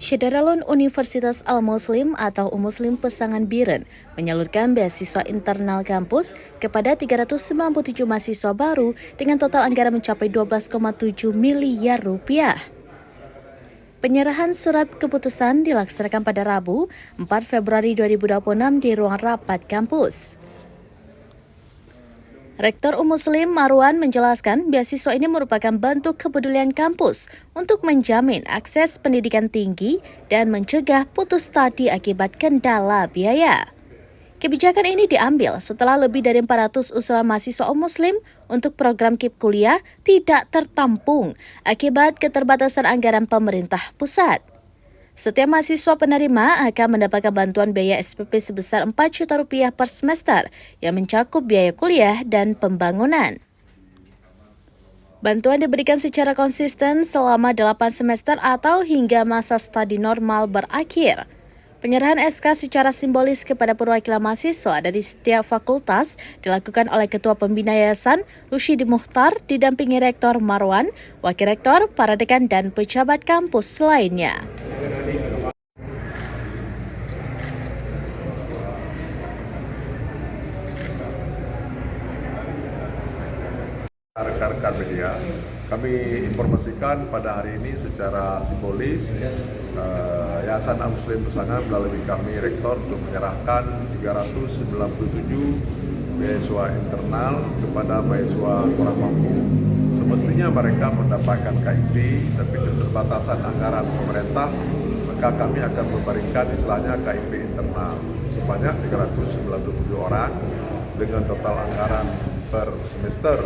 Syederalun Universitas Al-Muslim atau Muslim Pesangan Biren menyalurkan beasiswa internal kampus kepada 397 mahasiswa baru dengan total anggaran mencapai 12,7 miliar rupiah. Penyerahan surat keputusan dilaksanakan pada Rabu, 4 Februari 2026 di ruang rapat kampus. Rektor Muslim Marwan menjelaskan beasiswa ini merupakan bentuk kepedulian kampus untuk menjamin akses pendidikan tinggi dan mencegah putus studi akibat kendala biaya. Kebijakan ini diambil setelah lebih dari 400 usulan mahasiswa Muslim untuk program KIP kuliah tidak tertampung akibat keterbatasan anggaran pemerintah pusat. Setiap mahasiswa penerima akan mendapatkan bantuan biaya SPP sebesar 4 juta rupiah per semester yang mencakup biaya kuliah dan pembangunan. Bantuan diberikan secara konsisten selama 8 semester atau hingga masa studi normal berakhir. Penyerahan SK secara simbolis kepada perwakilan mahasiswa dari setiap fakultas dilakukan oleh Ketua Pembina Yayasan Rusyidi Mukhtar didampingi Rektor Marwan, Wakil Rektor, para dekan dan pejabat kampus lainnya. Rekan-rekan media, kami informasikan pada hari ini secara simbolis Yayasan Al-Muslim Pesangan melalui kami Rektor untuk menyerahkan 397 beasiswa internal kepada mahasiswa kurang mampu. Semestinya mereka mendapatkan KIP, tapi keterbatasan anggaran pemerintah, maka kami akan memberikan istilahnya KIP internal sebanyak 397 orang dengan total anggaran per semester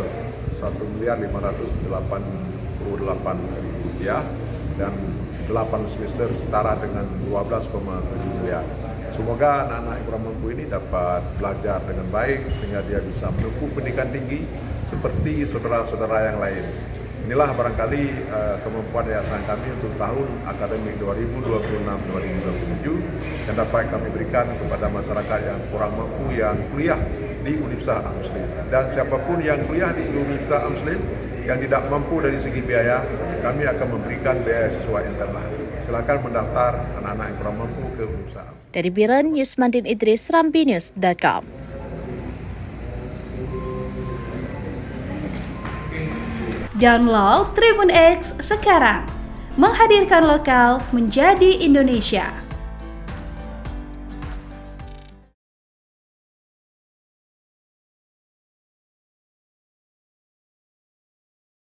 Rp1.588.000 dan 8 semester setara dengan 12,7 miliar. Semoga anak-anak yang kurang mampu ini dapat belajar dengan baik sehingga dia bisa menempuh pendidikan tinggi seperti saudara-saudara yang lain. Inilah barangkali kemampuan yayasan kami untuk tahun akademik 2026-2027 yang dapat kami berikan kepada masyarakat yang kurang mampu yang kuliah di Universitas Al-Muslim. Dan siapapun yang kuliah di Universitas Al-Muslim yang tidak mampu dari segi biaya, kami akan memberikan beasiswa internal. Silakan mendaftar anak-anak yang kurang mampu ke Universitas Al-Muslim. Dari Biren, Yusmandin Idris, rambinews.com. Download Tribun X sekarang, menghadirkan lokal menjadi Indonesia.